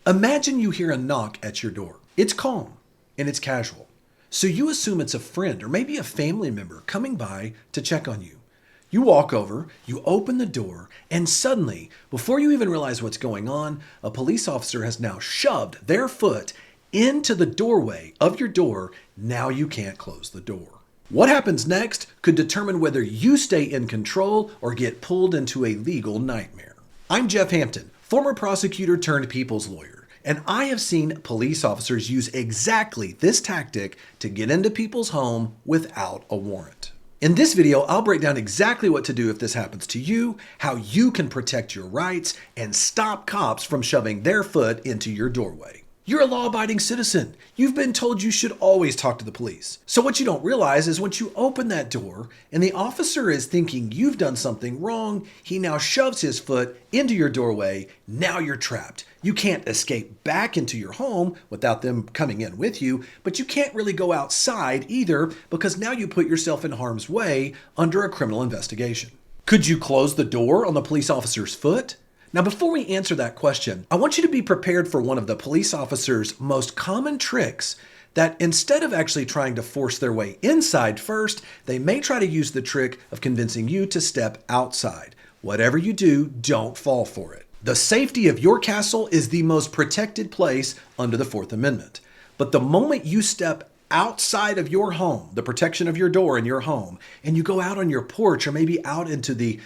Imagine you hear a knock at your door. It's calm and it's casual. So you assume it's a friend or maybe a family member coming by to check on you. You walk over, you open the door, and suddenly, before you even realize what's going on, a police officer has now shoved their foot into the doorway of your door. Now you can't close the door. What happens next could determine whether you stay in control or get pulled into a legal nightmare. I'm Jeff Hampton, former prosecutor turned people's lawyer, and I have seen police officers use exactly this tactic to get into people's home without a warrant. In this video, I'll break down exactly what to do if this happens to you, how you can protect your rights, and stop cops from shoving their foot into your doorway. You're a law-abiding citizen. You've been told you should always talk to the police. So what you don't realize is once you open that door and the officer is thinking you've done something wrong, he now shoves his foot into your doorway. Now you're trapped. You can't escape back into your home without them coming in with you, but you can't really go outside either because now you put yourself in harm's way under a criminal investigation. Could you close the door on the police officer's foot? Now, before we answer that question, I want you to be prepared for one of the police officer's most common tricks that instead of actually trying to force their way inside first, they may try to use the trick of convincing you to step outside. Whatever you do, don't fall for it. The safety of your castle is the most protected place under the Fourth Amendment. But the moment you step outside of your home, the protection of your door in your home, and you go out on your porch or maybe out into the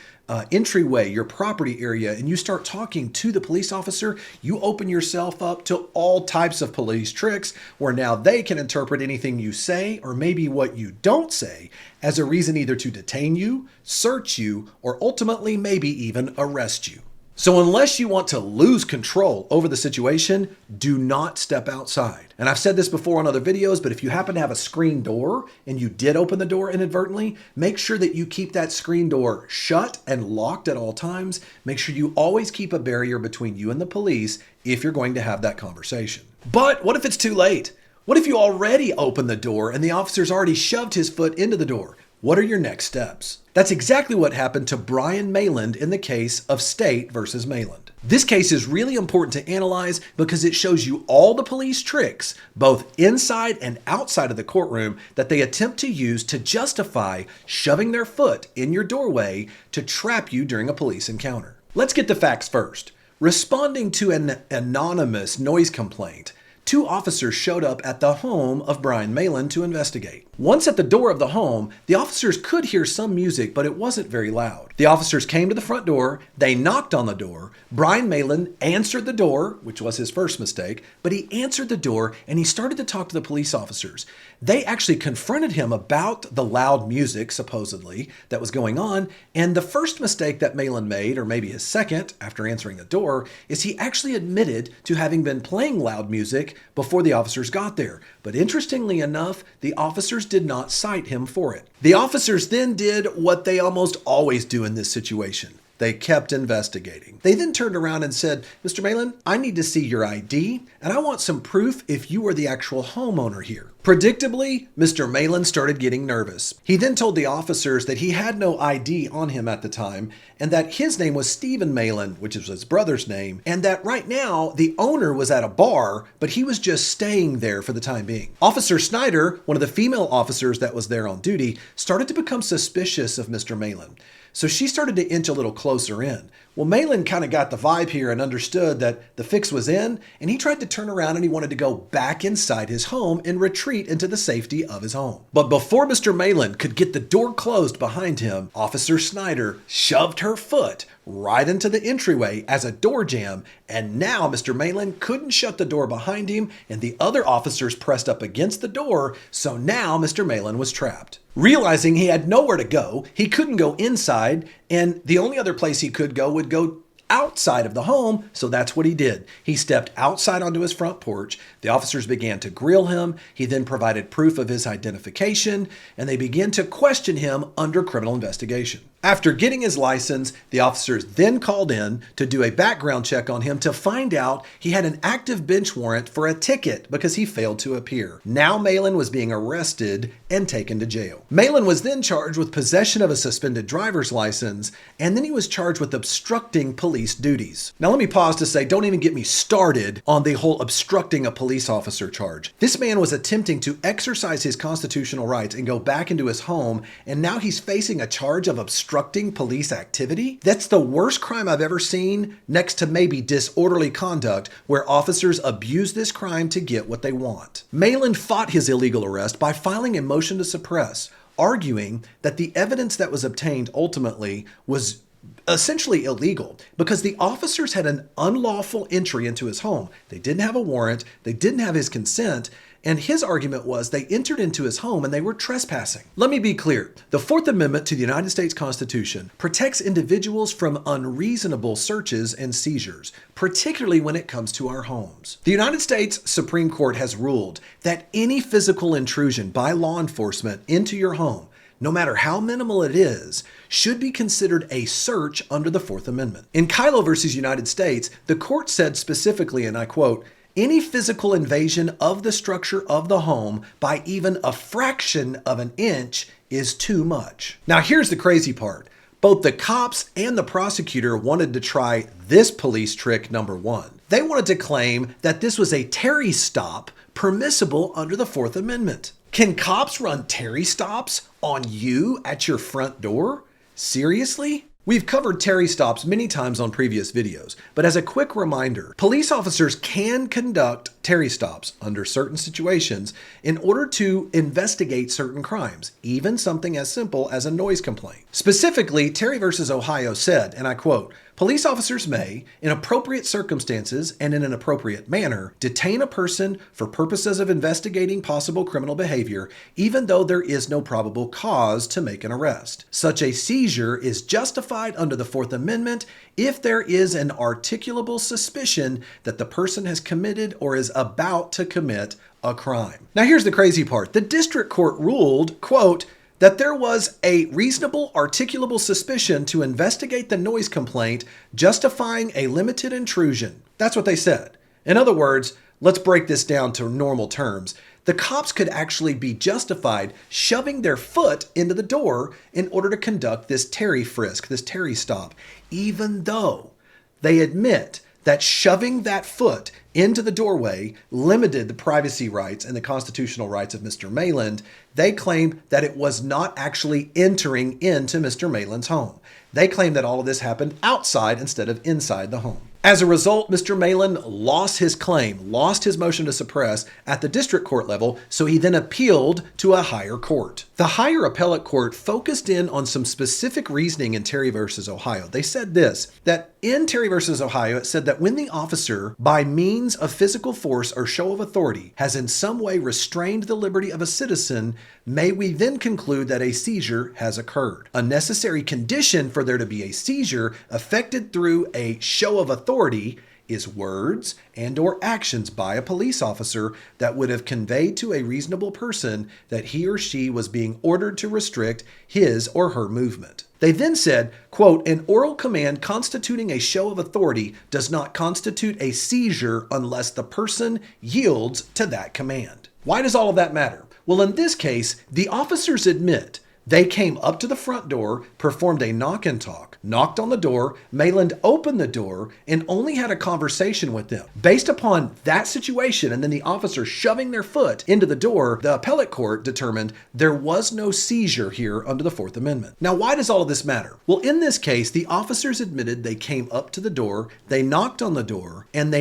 entryway, your property area, and you start talking to the police officer, you open yourself up to all types of police tricks where now they can interpret anything you say or maybe what you don't say as a reason either to detain you, search you, or ultimately maybe even arrest you. So unless you want to lose control over the situation, do not step outside. And I've said this before on other videos, but if you happen to have a screen door and you did open the door inadvertently, make sure that you keep that screen door shut and locked at all times. Make sure you always keep a barrier between you and the police if you're going to have that conversation. But what if it's too late? What if you already opened the door and the officer's already shoved his foot into the door? What are your next steps? That's exactly what happened to Brian Mayland in the case of State versus Mayland. This case is really important to analyze because it shows you all the police tricks, both inside and outside of the courtroom, that they attempt to use to justify shoving their foot in your doorway to trap you during a police encounter. Let's get the facts first. Responding to an anonymous noise complaint, two officers showed up at the home of Brian Mayland to investigate. Once at the door of the home, the officers could hear some music, but it wasn't very loud. The officers came to the front door, they knocked on the door. Brian Mayland answered the door, which was his first mistake, but he answered the door and he started to talk to the police officers. They actually confronted him about the loud music, supposedly, that was going on, and the first mistake that Mayland made, or maybe his second, after answering the door, is he actually admitted to having been playing loud music before the officers got there. But interestingly enough, the officers did not cite him for it. The officers then did what they almost always do in this situation. They kept investigating. They then turned around and said, "Mr. Mayland, I need to see your ID, and I want some proof if you are the actual homeowner here." Predictably, Mr. Mayland started getting nervous. He then told the officers that he had no ID on him at the time, and that his name was Stephen Mayland, which is his brother's name, and that right now the owner was at a bar, but he was just staying there for the time being. Officer Snyder, one of the female officers that was there on duty, started to become suspicious of Mr. Mayland. So she started to inch a little closer in. Well, Mayland kind of got the vibe here and understood that the fix was in, and he tried to turn around and he wanted to go back inside his home and retreat into the safety of his home. But before Mr. Mayland could get the door closed behind him, Officer Snyder shoved her foot right into the entryway as a door jam, and now Mr. Mayland couldn't shut the door behind him, and the other officers pressed up against the door, so now Mr. Mayland was trapped. Realizing he had nowhere to go, he couldn't go inside, and the only other place he could go would go outside of the home, so that's what he did. He stepped outside onto his front porch. The officers began to grill him. He then provided proof of his identification, and they began to question him under criminal investigation. After getting his license, the officers then called in to do a background check on him to find out he had an active bench warrant for a ticket because he failed to appear. Now Malin was being arrested and taken to jail. Malin was then charged with possession of a suspended driver's license, and then he was charged with obstructing police duties. Now let me pause to say, don't even get me started on the whole obstructing a police officer charge. This man was attempting to exercise his constitutional rights and go back into his home, and now he's facing a charge of obstructing police activity? That's the worst crime I've ever seen, next to maybe disorderly conduct, where officers abuse this crime to get what they want. Malin fought his illegal arrest by filing a motion to suppress, arguing that the evidence that was obtained ultimately was essentially illegal because the officers had an unlawful entry into his home. They didn't have a warrant, they didn't have his consent, and his argument was they entered into his home and they were trespassing. Let me be clear. The Fourth Amendment to the United States Constitution protects individuals from unreasonable searches and seizures, particularly when it comes to our homes. The United States Supreme Court has ruled that any physical intrusion by law enforcement into your home, no matter how minimal it is, should be considered a search under the Fourth Amendment. In Kylo versus United States, the court said specifically, and I quote, "Any physical invasion of the structure of the home by even a fraction of an inch is too much." Now here's the crazy part. Both the cops and the prosecutor wanted to try this police trick number one. They wanted to claim that this was a Terry stop permissible under the Fourth Amendment. Can cops run Terry stops on you at your front door? Seriously? We've covered Terry stops many times on previous videos, but as a quick reminder, police officers can conduct Terry stops under certain situations in order to investigate certain crimes, even something as simple as a noise complaint. Specifically, Terry versus Ohio said, and I quote, "Police officers may, in appropriate circumstances and in an appropriate manner, detain a person for purposes of investigating possible criminal behavior, even though there is no probable cause to make an arrest. Such a seizure is justified under the Fourth Amendment if there is an articulable suspicion that the person has committed or is about to commit a crime." Now here's the crazy part. The district court ruled, quote, that there was a reasonable articulable suspicion to investigate the noise complaint, justifying a limited intrusion. That's what they said. In other words, let's break this down to normal terms. The cops could actually be justified shoving their foot into the door in order to conduct this Terry frisk, this Terry stop, even though they admit that shoving that foot into the doorway limited the privacy rights and the constitutional rights of Mr. Malin. They claimed that it was not actually entering into Mr. Malin's home. They claimed that all of this happened outside instead of inside the home. As a result, Mr. Malin lost his claim, lost his motion to suppress at the district court level, so he then appealed to a higher court. The higher appellate court focused in on some specific reasoning in Terry versus Ohio. They said this, that in Terry versus Ohio, it said that when the officer, by means of physical force or show of authority, has in some way restrained the liberty of a citizen, may we then conclude that a seizure has occurred. A necessary condition for there to be a seizure effected through a show of authority is words and or actions by a police officer that would have conveyed to a reasonable person that he or she was being ordered to restrict his or her movement. They then said, quote, "An oral command constituting a show of authority does not constitute a seizure unless the person yields to that command." Why does all of that matter? Well, in this case, the officers admit they came up to the front door, performed a knock and talk, knocked on the door, Malin opened the door, and only had a conversation with them. Based upon that situation and then the officer shoving their foot into the door, the appellate court determined there was no seizure here under the Fourth Amendment. Now, why does all of this matter? Well, in this case, the officers admitted they came up to the door, they knocked on the door, and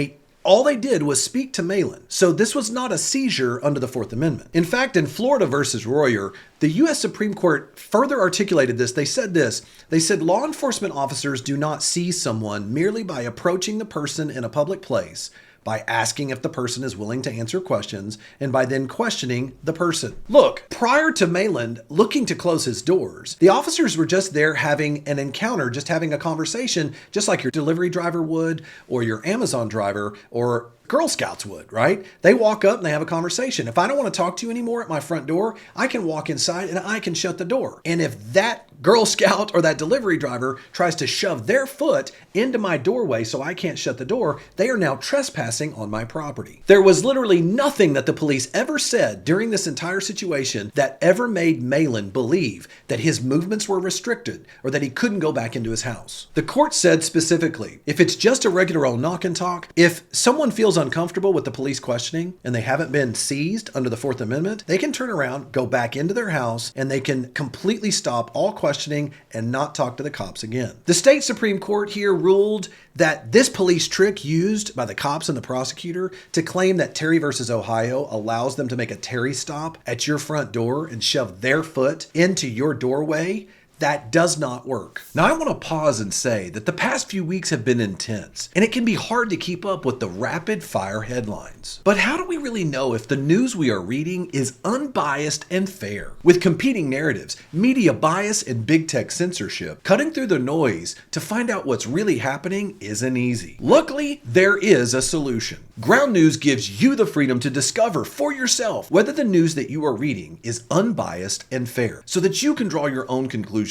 all they did was speak to Malin. So this was not a seizure under the Fourth Amendment. In fact, in Florida versus Royer, the U.S. Supreme Court further articulated this. They said this. They said law enforcement officers do not seize someone merely by approaching the person in a public place, by asking if the person is willing to answer questions, and by then questioning the person. Look, prior to Malin looking to close his doors, the officers were just there having an encounter, just having a conversation, just like your delivery driver would, or your Amazon driver, or Girl Scouts would, right? They walk up and they have a conversation. If I don't want to talk to you anymore at my front door, I can walk inside and I can shut the door. And if that Girl Scout or that delivery driver tries to shove their foot into my doorway so I can't shut the door, they are now trespassing on my property. There was literally nothing that the police ever said during this entire situation that ever made Malin believe that his movements were restricted or that he couldn't go back into his house. The court said specifically, if it's just a regular old knock and talk, if someone feels uncomfortable with the police questioning and they haven't been seized under the Fourth Amendment, they can turn around, go back into their house, and they can completely stop all questioning and not talk to the cops again. The state Supreme Court here ruled that this police trick used by the cops and the prosecutor to claim that Terry versus Ohio allows them to make a Terry stop at your front door and shove their foot into your doorway, that does not work. Now, I want to pause and say that the past few weeks have been intense, and it can be hard to keep up with the rapid fire headlines. But how do we really know if the news we are reading is unbiased and fair? With competing narratives, media bias, and big tech censorship, cutting through the noise to find out what's really happening isn't easy. Luckily, there is a solution. Ground News gives you the freedom to discover for yourself whether the news that you are reading is unbiased and fair, so that you can draw your own conclusions.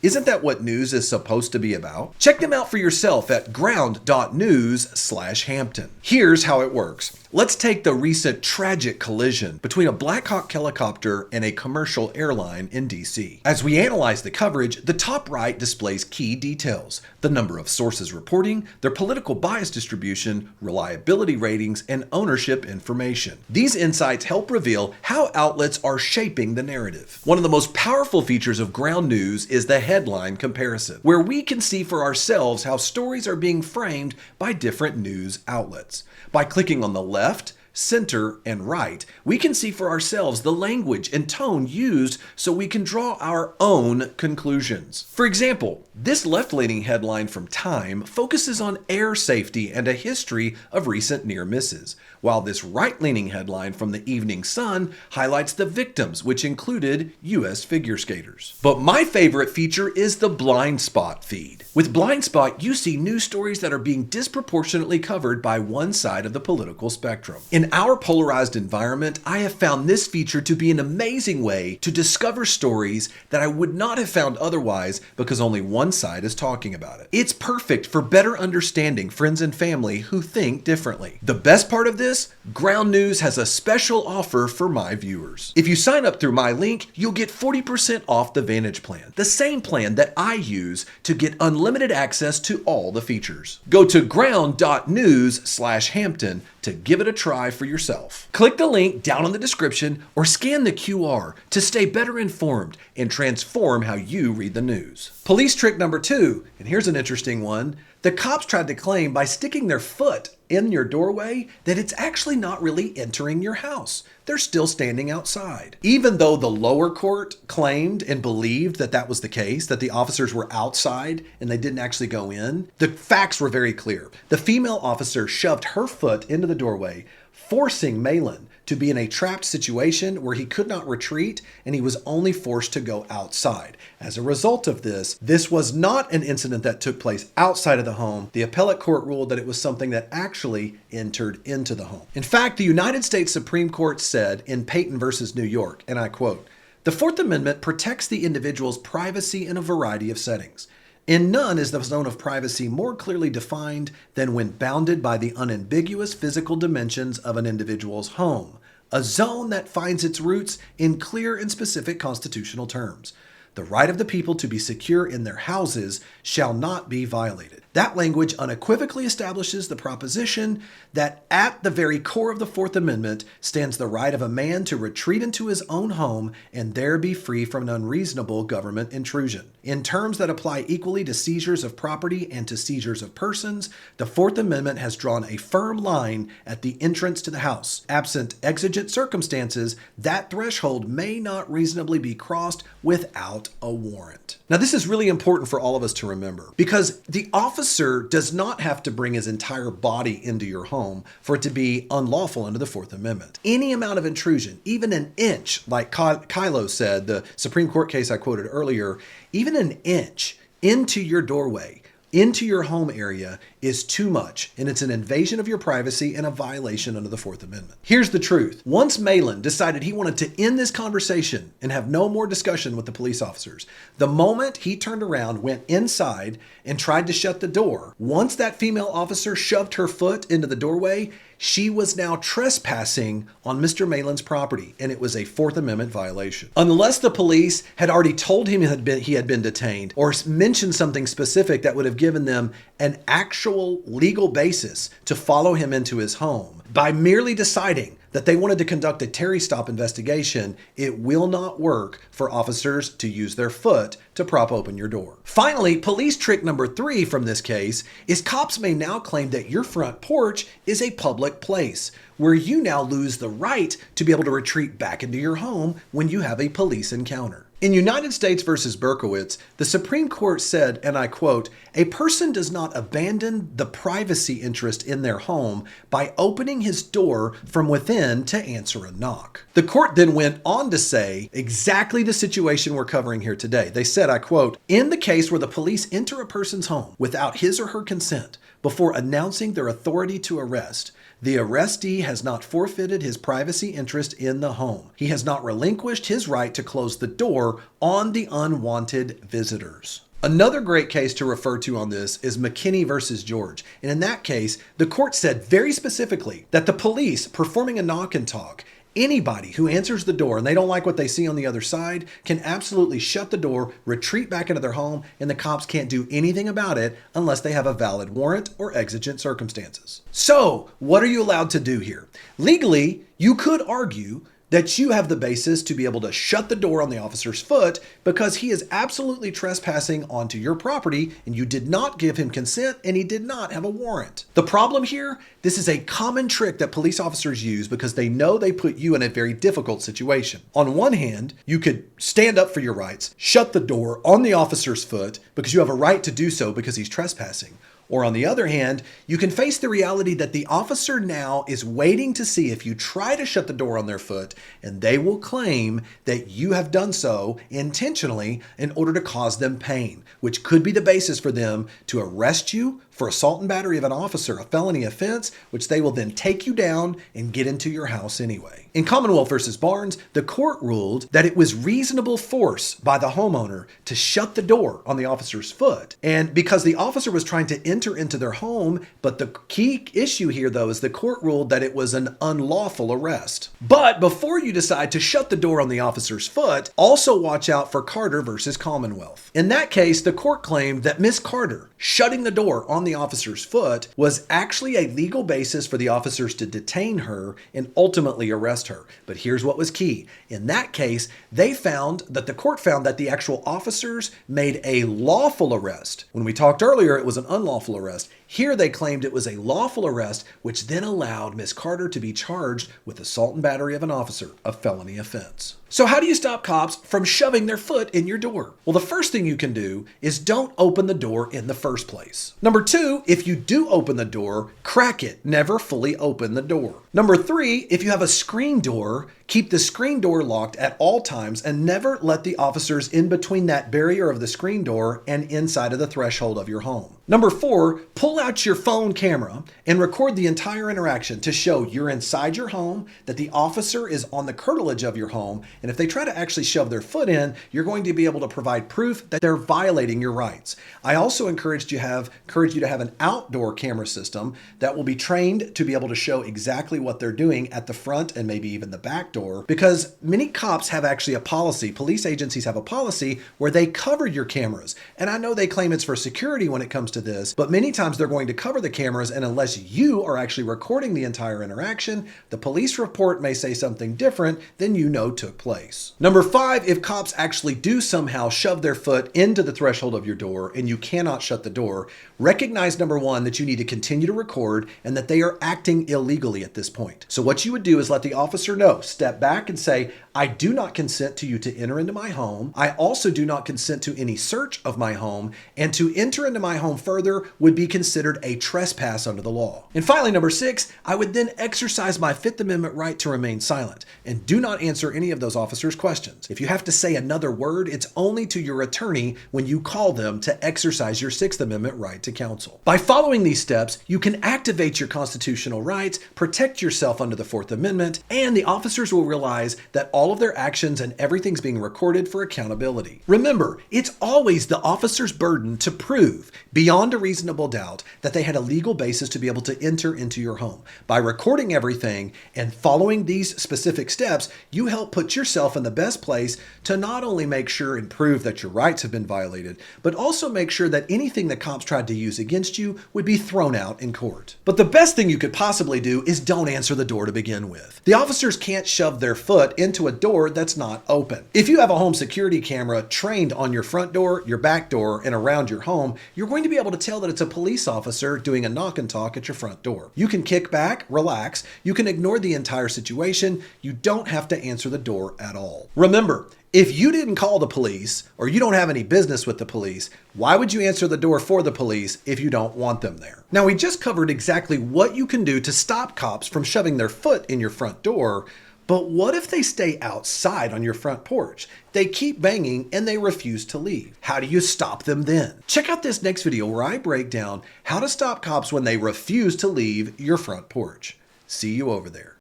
Isn't that what news is supposed to be about? Check them out for yourself at ground.news/Hampton. Here's how it works. Let's take the recent tragic collision between a Black Hawk helicopter and a commercial airline in DC. As we analyze the coverage, the top right displays key details: the number of sources reporting, their political bias distribution, reliability ratings, and ownership information. These insights help reveal how outlets are shaping the narrative. One of the most powerful features of Ground News is the headline comparison, where we can see for ourselves how stories are being framed by different news outlets. By clicking on the left, center, and right, we can see for ourselves the language and tone used so we can draw our own conclusions. For example, this left-leaning headline from Time focuses on air safety and a history of recent near misses, while this right-leaning headline from the Evening Sun highlights the victims, which included U.S. figure skaters. But my favorite feature is the blind spot feed. With blind spot, you see news stories that are being disproportionately covered by one side of the political spectrum. In our polarized environment, I have found this feature to be an amazing way to discover stories that I would not have found otherwise because only one side is talking about it. It's perfect for better understanding friends and family who think differently. The best part of this, Ground News has a special offer for my viewers. If you sign up through my link, you'll get 40% off the Vantage plan, the same plan that I use to get unlimited access to all the features. Go to ground.news/Hampton to give it a try for yourself. Click the link down in the description or scan the QR to stay better informed and transform how you read the news. Police trick number 2, and here's an interesting one. The cops tried to claim by sticking their foot in your doorway that it's actually not really entering your house. They're still standing outside. Even though the lower court claimed and believed that that was the case, that the officers were outside and they didn't actually go in, the facts were very clear. The female officer shoved her foot into the doorway, forcing Malin to be in a trapped situation where he could not retreat and he was only forced to go outside. As a result of this, this was not an incident that took place outside of the home. The appellate court ruled that it was something that actually entered into the home. In fact, the United States Supreme Court said in Payton versus New York, and I quote, "The Fourth Amendment protects the individual's privacy in a variety of settings. In none is the zone of privacy more clearly defined than when bounded by the unambiguous physical dimensions of an individual's home, a zone that finds its roots in clear and specific constitutional terms. The right of the people to be secure in their houses shall not be violated." That language unequivocally establishes the proposition that at the very core of the Fourth Amendment stands the right of a man to retreat into his own home and there be free from an unreasonable government intrusion. In terms that apply equally to seizures of property and to seizures of persons, the Fourth Amendment has drawn a firm line at the entrance to the house. Absent exigent circumstances, that threshold may not reasonably be crossed without a warrant. Now, this is really important for all of us to remember because the officer does not have to bring his entire body into your home for it to be unlawful under the Fourth Amendment. Any amount of intrusion, even an inch, like Kylo said, the Supreme Court case I quoted earlier, even an inch into your doorway into your home area is too much, and it's an invasion of your privacy and a violation under the Fourth Amendment. Here's the truth. Once Malin decided he wanted to end this conversation and have no more discussion with the police officers, the moment he turned around, went inside, and tried to shut the door, once that female officer shoved her foot into the doorway, she was now trespassing on Mr. Malin's property, and it was a Fourth Amendment violation. Unless the police had already told him he had been detained or mentioned something specific that would have given them an actual legal basis to follow him into his home, by merely deciding that they wanted to conduct a Terry stop investigation, it will not work for officers to use their foot to prop open your door. Finally, police trick number 3 from this case is cops may now claim that your front porch is a public place, where you now lose the right to be able to retreat back into your home when you have a police encounter. In United States versus Berkowitz, the Supreme Court said, and I quote, "A person does not abandon the privacy interest in their home by opening his door from within to answer a knock." The court then went on to say exactly the situation we're covering here today. They said, I quote, "In the case where the police enter a person's home without his or her consent before announcing their authority to arrest, the arrestee has not forfeited his privacy interest in the home. He has not relinquished his right to close the door on the unwanted visitors." Another great case to refer to on this is McKinney versus George. And in that case, the court said very specifically that the police performing a knock and talk, anybody who answers the door and they don't like what they see on the other side can absolutely shut the door, retreat back into their home, and the cops can't do anything about it unless they have a valid warrant or exigent circumstances. So, what are you allowed to do here? Legally, you could argue that you have the basis to be able to shut the door on the officer's foot because he is absolutely trespassing onto your property and you did not give him consent and he did not have a warrant. The problem here, this is a common trick that police officers use because they know they put you in a very difficult situation. On one hand, you could stand up for your rights, shut the door on the officer's foot because you have a right to do so because he's trespassing. Or on the other hand, you can face the reality that the officer now is waiting to see if you try to shut the door on their foot, and they will claim that you have done so intentionally in order to cause them pain, which could be the basis for them to arrest you for assault and battery of an officer, a felony offense, which they will then take you down and get into your house anyway. In Commonwealth versus Barnes, the court ruled that it was reasonable force by the homeowner to shut the door on the officer's foot. And because the officer was trying to enter into their home, but the key issue here though is the court ruled that it was an unlawful arrest. But before you decide to shut the door on the officer's foot, also watch out for Carter versus Commonwealth. In that case, the court claimed that Miss Carter shutting the door on the officer's foot was actually a legal basis for the officers to detain her and ultimately arrest her. But here's what was key. In that case, the court found that the actual officers made a lawful arrest. When we talked earlier, it was an unlawful arrest. Here they claimed it was a lawful arrest, which then allowed Miss Carter to be charged with assault and battery of an officer, a felony offense. So how do you stop cops from shoving their foot in your door? Well, the first thing you can do is don't open the door in the first place. Number 2, if you do open the door, crack it. Never fully open the door. Number 3, if you have a screen door, keep the screen door locked at all times and never let the officers in between that barrier of the screen door and inside of the threshold of your home. Number 4, pull out your phone camera and record the entire interaction to show you're inside your home, that the officer is on the curtilage of your home, and if they try to actually shove their foot in, you're going to be able to provide proof that they're violating your rights. I also encourage you to have an outdoor camera system that will be trained to be able to show exactly what they're doing at the front and maybe even the back door, because many cops have actually a policy, police agencies have a policy where they cover your cameras. And I know they claim it's for security when it comes to this, but many times they're going to cover the cameras, and unless you are actually recording the entire interaction, the police report may say something different than you know took place. Number 5, if cops actually do somehow shove their foot into the threshold of your door and you cannot shut the door, recognize number 1, that you need to continue to record and that they are acting illegally at this point. So what you would do is let the officer know, stay step back and say, I do not consent to you to enter into my home. I also do not consent to any search of my home, and to enter into my home further would be considered a trespass under the law. And finally, number 6, I would then exercise my Fifth Amendment right to remain silent and do not answer any of those officers' questions. If you have to say another word, it's only to your attorney when you call them to exercise your Sixth Amendment right to counsel. By following these steps, you can activate your constitutional rights, protect yourself under the Fourth Amendment, and the officers will realize that all of their actions and everything's being recorded for accountability. Remember, it's always the officer's burden to prove beyond a reasonable doubt that they had a legal basis to be able to enter into your home. By recording everything and following these specific steps, you help put yourself in the best place to not only make sure and prove that your rights have been violated, but also make sure that anything the cops tried to use against you would be thrown out in court. But the best thing you could possibly do is don't answer the door to begin with. The officers can't shove their foot into a door that's not open. If you have a home security camera trained on your front door, your back door, and around your home, you're going to be able to tell that it's a police officer doing a knock and talk at your front door. You can kick back, relax, you can ignore the entire situation, you don't have to answer the door at all. Remember, if you didn't call the police or you don't have any business with the police, why would you answer the door for the police if you don't want them there? Now, we just covered exactly what you can do to stop cops from shoving their foot in your front door, but what if they stay outside on your front porch? They keep banging and they refuse to leave. How do you stop them then? Check out this next video where I break down how to stop cops when they refuse to leave your front porch. See you over there.